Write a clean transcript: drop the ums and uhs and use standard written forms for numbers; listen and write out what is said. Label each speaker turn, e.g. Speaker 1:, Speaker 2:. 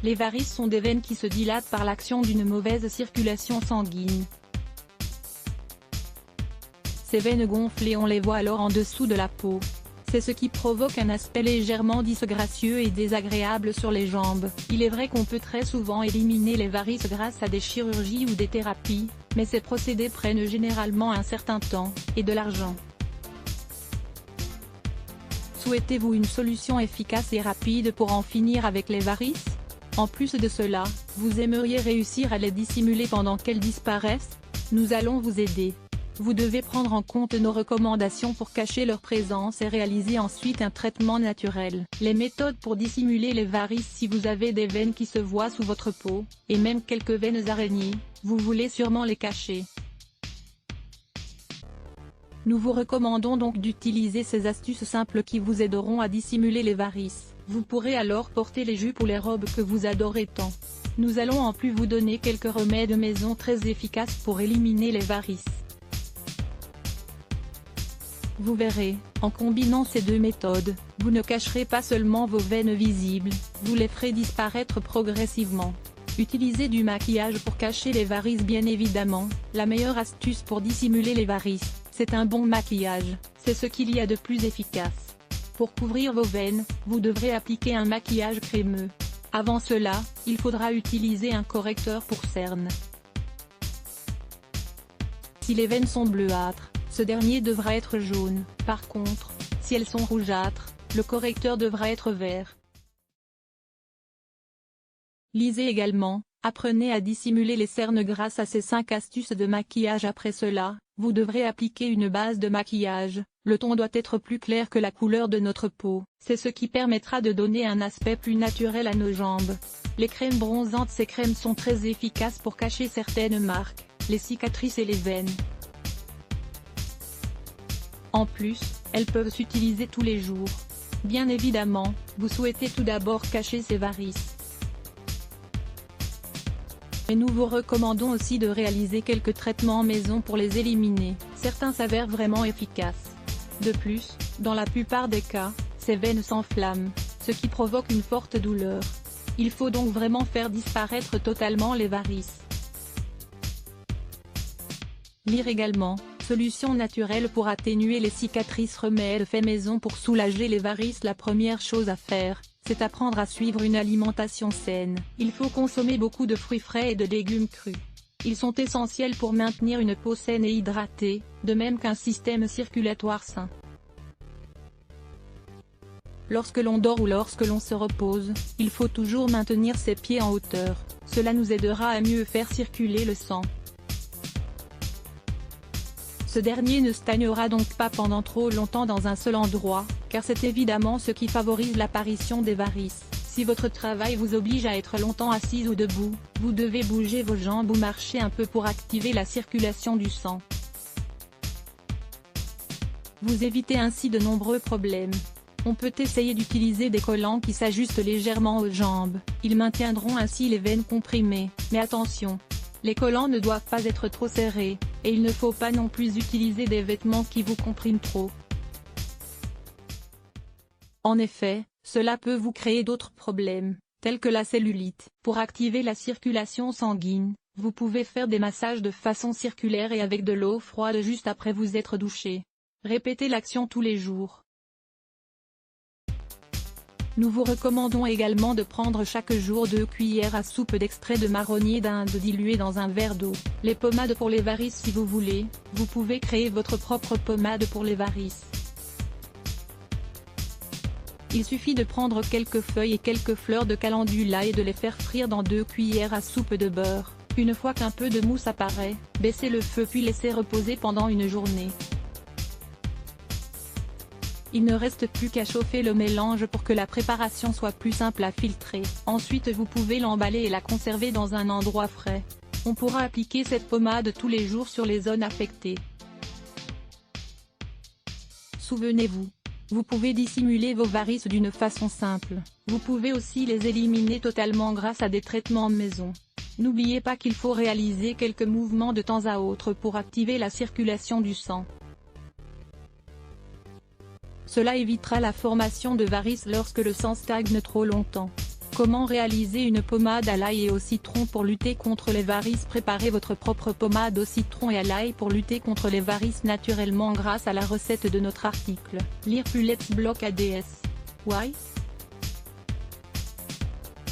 Speaker 1: Les varices sont des veines qui se dilatent par l'action d'une mauvaise circulation sanguine. Ces veines gonflent et on les voit alors en dessous de la peau. C'est ce qui provoque un aspect légèrement disgracieux et désagréable sur les jambes. Il est vrai qu'on peut très souvent éliminer les varices grâce à des chirurgies ou des thérapies, mais ces procédés prennent généralement un certain temps, et de l'argent. Souhaitez-vous une solution efficace et rapide pour en finir avec les varices? En plus de cela, vous aimeriez réussir à les dissimuler pendant qu'elles disparaissent? Nous allons vous aider. Vous devez prendre en compte nos recommandations pour cacher leur présence et réaliser ensuite un traitement naturel. Les méthodes pour dissimuler les varices. Si vous avez des veines qui se voient sous votre peau, et même quelques veines araignées, vous voulez sûrement les cacher. Nous vous recommandons donc d'utiliser ces astuces simples qui vous aideront à dissimuler les varices. Vous pourrez alors porter les jupes ou les robes que vous adorez tant. Nous allons en plus vous donner quelques remèdes maison très efficaces pour éliminer les varices. Vous verrez, en combinant ces deux méthodes, vous ne cacherez pas seulement vos veines visibles, vous les ferez disparaître progressivement. Utilisez du maquillage pour cacher les varices. Bien évidemment, la meilleure astuce pour dissimuler les varices, c'est un bon maquillage, c'est ce qu'il y a de plus efficace. Pour couvrir vos veines, vous devrez appliquer un maquillage crémeux. Avant cela, il faudra utiliser un correcteur pour cernes. Si les veines sont bleuâtres, ce dernier devra être jaune. Par contre, si elles sont rougeâtres, le correcteur devra être vert. Lisez également, apprenez à dissimuler les cernes grâce à ces 5 astuces de maquillage. Après cela, vous devrez appliquer une base de maquillage. Le ton doit être plus clair que la couleur de notre peau, c'est ce qui permettra de donner un aspect plus naturel à nos jambes. Les crèmes bronzantes. Ces crèmes sont très efficaces pour cacher certaines marques, les cicatrices et les veines. En plus, elles peuvent s'utiliser tous les jours. Bien évidemment, vous souhaitez tout d'abord cacher ces varices. Et nous vous recommandons aussi de réaliser quelques traitements maison pour les éliminer. Certains s'avèrent vraiment efficaces. De plus, dans la plupart des cas, ces veines s'enflamment, ce qui provoque une forte douleur. Il faut donc vraiment faire disparaître totalement les varices. Lire également, solutions naturelles pour atténuer les cicatrices. Remèdes faits maison pour soulager les varices. La première chose à faire, c'est apprendre à suivre une alimentation saine. Il faut consommer beaucoup de fruits frais et de légumes crus. Ils sont essentiels pour maintenir une peau saine et hydratée, de même qu'un système circulatoire sain. Lorsque l'on dort ou lorsque l'on se repose, il faut toujours maintenir ses pieds en hauteur. Cela nous aidera à mieux faire circuler le sang. Ce dernier ne stagnera donc pas pendant trop longtemps dans un seul endroit, car c'est évidemment ce qui favorise l'apparition des varices. Si votre travail vous oblige à être longtemps assise ou debout, vous devez bouger vos jambes ou marcher un peu pour activer la circulation du sang. Vous évitez ainsi de nombreux problèmes. On peut essayer d'utiliser des collants qui s'ajustent légèrement aux jambes, ils maintiendront ainsi les veines comprimées, mais attention! Les collants ne doivent pas être trop serrés, et il ne faut pas non plus utiliser des vêtements qui vous compriment trop. En effet, cela peut vous créer d'autres problèmes, tels que la cellulite. Pour activer la circulation sanguine, vous pouvez faire des massages de façon circulaire et avec de l'eau froide juste après vous être douché. Répétez l'action tous les jours. Nous vous recommandons également de prendre chaque jour 2 cuillères à soupe d'extrait de marronnier d'Inde dilué dans un verre d'eau. Les pommades pour les varices. Si vous voulez, vous pouvez créer votre propre pommade pour les varices. Il suffit de prendre quelques feuilles et quelques fleurs de calendula et de les faire frire dans 2 cuillères à soupe de beurre. Une fois qu'un peu de mousse apparaît, baissez le feu puis laissez reposer pendant une journée. Il ne reste plus qu'à chauffer le mélange pour que la préparation soit plus simple à filtrer. Ensuite vous pouvez l'emballer et la conserver dans un endroit frais. On pourra appliquer cette pommade tous les jours sur les zones affectées. Souvenez-vous, vous pouvez dissimuler vos varices d'une façon simple. Vous pouvez aussi les éliminer totalement grâce à des traitements maison. N'oubliez pas qu'il faut réaliser quelques mouvements de temps à autre pour activer la circulation du sang. Cela évitera la formation de varices lorsque le sang stagne trop longtemps. Comment réaliser une pommade à l'ail et au citron pour lutter contre les varices? Préparez votre propre pommade au citron et à l'ail pour lutter contre les varices naturellement grâce à la recette de notre article. Lire plus Let's Block ADS. Why?